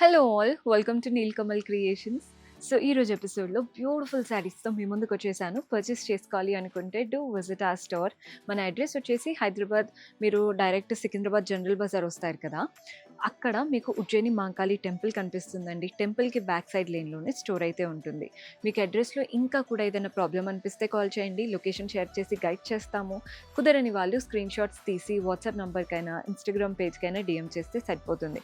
Hello all, welcome to Nilkamal creations. So ఈరోజు ఎపిసోడ్లో beautiful శారీస్తో మీ ముందుకు వచ్చేసాను. పర్చేస్ చేసుకోవాలి అనుకుంటే డూ విజిట్ ఆ స్టోర్. మన అడ్రస్ వచ్చేసి హైదరాబాద్. మీరు డైరెక్ట్ సికింద్రాబాద్ జనరల్ బజార్ వస్తారు కదా, అక్కడ మీకు ఉజ్జయిని మహంకాళి టెంపుల్ కనిపిస్తుందండి. టెంపుల్కి బ్యాక్ సైడ్ లేన్లోనే స్టోర్ అయితే ఉంటుంది. మీకు అడ్రస్లో ఇంకా కూడా ఏదైనా ప్రాబ్లం అనిపిస్తే కాల్ చేయండి, లొకేషన్ షేర్ చేసి గైడ్ చేస్తాము. కుదరని వాళ్ళు స్క్రీన్ షాట్స్ తీసి వాట్సాప్ నెంబర్కైనా ఇన్స్టాగ్రామ్ పేజ్కైనా డిఎం చేస్తే సరిపోతుంది.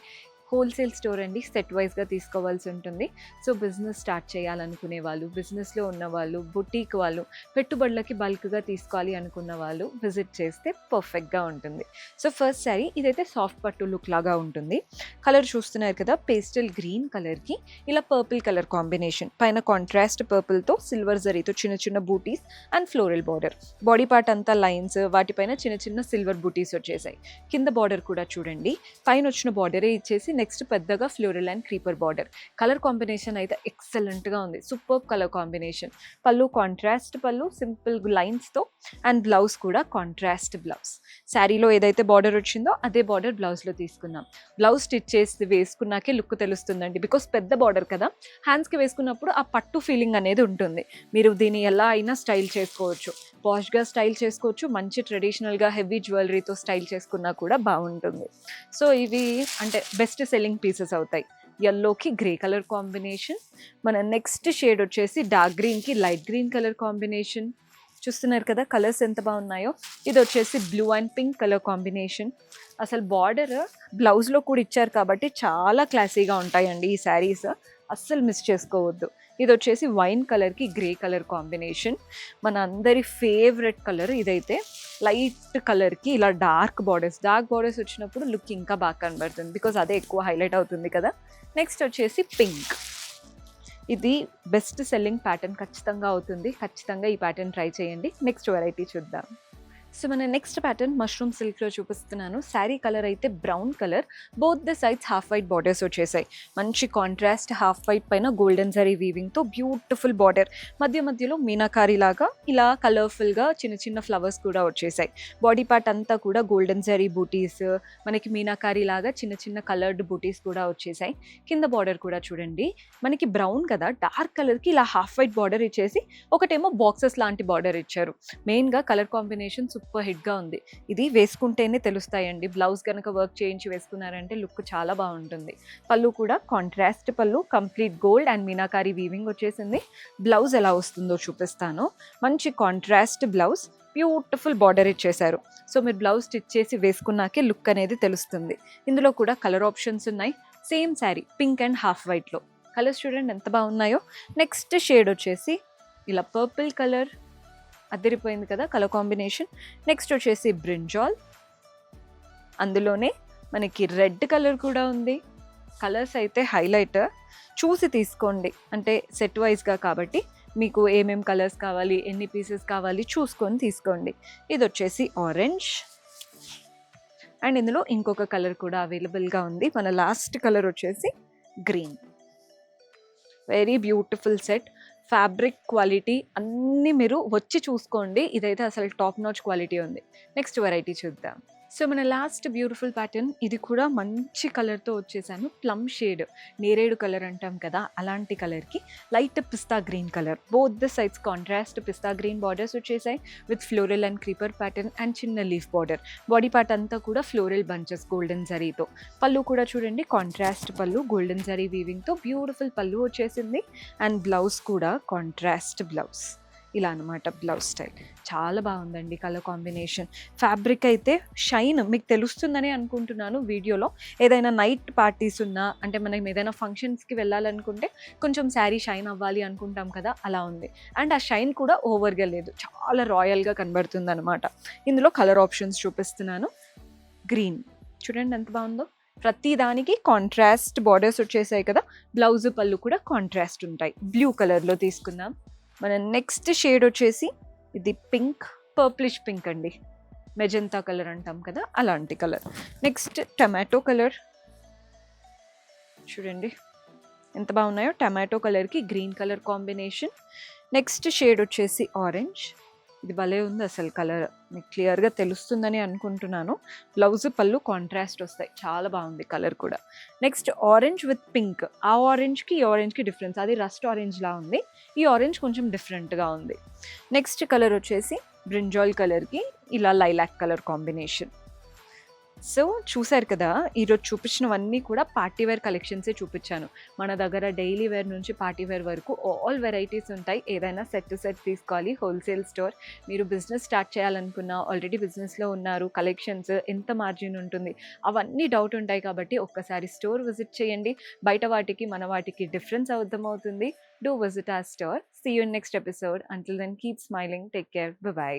హోల్సేల్ స్టోర్ అండి, సెట్ వైజ్గా తీసుకోవాల్సి ఉంటుంది. సో బిజినెస్ స్టార్ట్ చేయాలనుకునే వాళ్ళు, బిజినెస్లో ఉన్న వాళ్ళు, బుటీక్ వాళ్ళు, పెట్టుబడులకి బల్క్గా తీసుకోవాలి అనుకున్న వాళ్ళు విజిట్ చేస్తే పర్ఫెక్ట్గా ఉంటుంది. సో ఫస్ట్ శారీ ఇదైతే సాఫ్ట్ పట్టు లుక్ లాగా ఉంటుంది. కలర్ చూస్తున్నారు కదా, పేస్టల్ గ్రీన్ కలర్కి ఇలా పర్పుల్ కలర్ కాంబినేషన్, పైన కాంట్రాస్ట్ పర్పుల్తో సిల్వర్ జరీతో చిన్న చిన్న butis and floral border. Body part అంతా లైన్స్, వాటిపైన చిన్న చిన్న సిల్వర్ బూటీస్ వచ్చేసాయి. కింద బార్డర్ కూడా చూడండి, పైన వచ్చిన బార్డరే ఇచ్చేసి నెక్స్ట్ పెద్దగా floral and creeper border. Colour combination అయితే ఎక్సలెంట్గా ఉంది, సూపర్ కలర్ కాంబినేషన్. పళ్ళు కాంట్రాస్ట్ పళ్ళు, సింపుల్ లైన్స్తో, అండ్ బ్లౌజ్ కూడా కాంట్రాస్ట్ బ్లౌజ్. శారీలో ఏదైతే బార్డర్ వచ్చిందో అదే బార్డర్ బ్లౌజ్లో తీసుకున్నాం. బ్లౌజ్ స్టిచ్ చేసి వేసుకున్నాకే లుక్ తెలుస్తుందండి, బికాస్ పెద్ద బార్డర్ కదా, హ్యాండ్స్కి వేసుకున్నప్పుడు ఆ పట్టు ఫీలింగ్ అనేది ఉంటుంది. మీరు దీన్ని ఎలా అయినా స్టైల్ చేసుకోవచ్చు, పాష్గా స్టైల్ చేసుకోవచ్చు, మంచి ట్రెడిషనల్గా హెవీ జ్యువెలరీతో స్టైల్ చేసుకున్నా కూడా బాగుంటుంది. సో ఇవి అంటే బెస్ట్ సెల్లింగ్ పీసెస్ అవుతాయి. ఎల్లోకి గ్రే కలర్ కాంబినేషన్. మన నెక్స్ట్ షేడ్ వచ్చేసి డార్క్ గ్రీన్కి లైట్ గ్రీన్ కలర్ కాంబినేషన్. చూస్తున్నారు కదా కలర్స్ ఎంత బాగున్నాయో. ఇది వచ్చేసి blue and pink colour combination. అసలు బార్డర్ బ్లౌజ్లో కూడా ఇచ్చారు కాబట్టి చాలా క్లాసీగా ఉంటాయండి ఈ శారీస్, అస్సలు మిస్ చేసుకోవద్దు. ఇది వచ్చేసి వైన్ కలర్కి గ్రే కలర్ కాంబినేషన్. మన అందరి ఫేవరెట్ కలర్ ఇదైతే. లైట్ కలర్కి ఇలా డార్క్ బార్డర్స్ వచ్చినప్పుడు లుక్ ఇంకా బాగా కనబడుతుంది, బికాజ్ అదే ఎక్కువ హైలైట్ అవుతుంది కదా. నెక్స్ట్ వచ్చేసి పింక్. ఇది బెస్ట్ సెల్లింగ్ ప్యాటర్న్ ఖచ్చితంగా అవుతుంది. ఖచ్చితంగా ఈ ప్యాటర్న్ ట్రై చేయండి. నెక్స్ట్ వెరైటీ చూద్దాం. సో మన నెక్స్ట్ ప్యాటర్న్ మష్రూమ్ సిల్క్లో చూపిస్తున్నాను. శారీ కలర్ అయితే brown colour, both the sides half white borders వచ్చేసాయి. మంచి కాంట్రాస్ట్ హాఫ్ వైట్ పైన గోల్డెన్ జరీ వీవింగ్తో బ్యూటిఫుల్ బార్డర్. మధ్యలో మీనాకారి లాగా ఇలా కలర్ఫుల్గా చిన్న చిన్న ఫ్లవర్స్ కూడా వచ్చేసాయి. బాడీ పార్ట్ అంతా కూడా గోల్డెన్ జరీ బూటీస్, మనకి మీనాకారి లాగా చిన్న చిన్న కలర్డ్ బూటీస్ కూడా వచ్చేసాయి. కింద బార్డర్ కూడా చూడండి, మనకి బ్రౌన్ కదా, డార్క్ కలర్కి ఇలా హాఫ్ వైట్ బార్డర్ ఇచ్చేసి ఒకటేమో బాక్సెస్ లాంటి బార్డర్ ఇచ్చారు. మెయిన్గా కలర్ కాంబినేషన్ సూపర్ హిట్గా ఉంది. ఇది వేసుకుంటేనే తెలుస్తాయండి, బ్లౌజ్ కనుక వర్క్ చేయించి వేసుకున్నారంటే లుక్ చాలా బాగుంటుంది. పళ్ళు కూడా కాంట్రాస్ట్ పళ్ళు, complete gold and meenakari weaving వచ్చేసింది. బ్లౌజ్ ఎలా వస్తుందో చూపిస్తాను. మంచి కాంట్రాస్ట్ బ్లౌజ్, బ్యూటిఫుల్ బార్డర్ ఇచ్చేశారు. సో మీరు బ్లౌజ్ స్టిచ్ చేసి వేసుకున్నాకే లుక్ అనేది తెలుస్తుంది. ఇందులో కూడా కలర్ ఆప్షన్స్ ఉన్నాయి. Same sari pink and half వైట్లో. కలర్స్ చూడండి ఎంత బాగున్నాయో. నెక్స్ట్ షేడ్ వచ్చేసి ఇలా పర్పుల్ కలర్, అదిరిపోయింది కదా కలర్ కాంబినేషన్. నెక్స్ట్ వచ్చేసి బ్రింజాల్, అందులోనే మనకి రెడ్ కలర్ కూడా ఉంది. కలర్స్ అయితే హైలైట్, చూసి తీసుకోండి, అంటే సెట్ వైజ్గా కాబట్టి మీకు ఏమేం కలర్స్ కావాలి, ఎన్ని పీసెస్ కావాలి చూసుకొని తీసుకోండి. ఇది వచ్చేసి ఆరెంజ్, అండ్ ఇందులో ఇంకొక కలర్ కూడా అవైలబుల్గా ఉంది. మన లాస్ట్ కలర్ వచ్చేసి green. Very beautiful set. Fabric quality అన్నీ మీరు వచ్చి చూసుకోండి, ఇదైతే అసలు టాప్ నాచ్ క్వాలిటీ ఉంది. నెక్స్ట్ వెరైటీ చూద్దాం. సో మన లాస్ట్ బ్యూటిఫుల్ ప్యాటర్న్, ఇది కూడా మంచి కలర్తో వచ్చేసాను. ప్లమ్ షేడ్, నేరేడు కలర్ అంటాం కదా, అలాంటి కలర్కి light pista green colour. Both the sides contrast pista green borders వచ్చేసాయి with floral and creeper pattern and చిన్న లీఫ్ బార్డర్. బాడీ పార్ట్ అంతా కూడా ఫ్లోరల్ బంచెస్ గోల్డెన్ జరీతో. పళ్ళు కూడా చూడండి, కాంట్రాస్ట్ పళ్ళు, గోల్డెన్ జరీ వీవింగ్తో బ్యూటిఫుల్ పళ్ళు వచ్చేసింది. అండ్ బ్లౌజ్ కూడా కాంట్రాస్ట్ బ్లౌజ్. ఇలా అనమాట బ్లౌజ్ స్టైల్. చాలా బాగుందండి కలర్ కాంబినేషన్. ఫ్యాబ్రిక్ అయితే షైన్ మీకు తెలుస్తుందని అనుకుంటున్నాను వీడియోలో. ఏదైనా నైట్ పార్టీస్ ఉన్నా, అంటే మనం ఏదైనా ఫంక్షన్స్కి వెళ్ళాలనుకుంటే కొంచెం శారీ షైన్ అవ్వాలి అనుకుంటాం కదా, అలా ఉంది. అండ్ ఆ షైన్ కూడా ఓవర్గా లేదు, చాలా రాయల్గా కనబడుతుంది అనమాట. ఇందులో కలర్ ఆప్షన్స్ చూపిస్తున్నాను. గ్రీన్ చూడండి ఎంత బాగుందో. ప్రతి దానికి కాంట్రాస్ట్ బార్డర్స్ వచ్చేసాయి కదా, బ్లౌజ్ పళ్ళు కూడా కాంట్రాస్ట్ ఉంటాయి. బ్లూ కలర్లో తీసుకుందాం. మన నెక్స్ట్ షేడ్ వచ్చేసి ఇది పింక్, పర్ప్లిష్ పింక్ అండి, మెజంతా కలర్ అంటాం కదా అలాంటి కలర్. నెక్స్ట్ టమాటో కలర్ చూడండి ఎంత బాగున్నాయో, టమాటో కలర్కి green colour combination. Next shade వచ్చేసి ఆరెంజ్, ఇది భలే ఉంది అసలు కలర్. మీకు క్లియర్‌గా తెలుస్తుందని అనుకుంటున్నాను. బ్లౌజ్, పళ్ళు కాంట్రాస్ట్ వస్తాయి. చాలా బాగుంది కలర్ కూడా. Next orange with pink. ఆ ఆరెంజ్‌కి, ఈ ఆరెంజ్‌కి డిఫరెన్స్. అది రస్ట్ ఆరెంజ్‌లా ఉంది. ఈ ఆరెంజ్ కొంచెం డిఫరెంట్‌గా ఉంది. నెక్స్ట్ కలర్ వచ్చేసి బ్రింజాల్ కలర్‌కి ఇలా లైలాక్ కలర్ కాంబినేషన్. సో, చూసారు కదా! ఈరోజు చూపించినవన్నీ కూడా పార్టీ వేర్ కలెక్షన్సే చూపించాను. మన దగ్గర డైలీ వేర్ నుంచి పార్టీ వేర్ వరకు ఆల్ వెరైటీస్ ఉంటాయి. ఏదైనా సెట్ టు సెట్ తీసుకోవాలి. Wholesale store. మీరు బిజినెస్ స్టార్ట్ చేయాలనుకున్నా, ఆల్రెడీ బిజినెస్‌లో ఉన్నారు, కలెక్షన్స్ ఎంత మార్జిన్ ఉంటుంది, అవన్నీ డౌట్ ఉంటాయి కాబట్టి ఒక్కసారి స్టోర్ విజిట్ చేయండి. బయట వాటికి, మన వాటికి డిఫరెన్స్ అర్థమవుతుంది. Do visit our store. See you in next episode. Until then keep smiling. Take care. Bye by.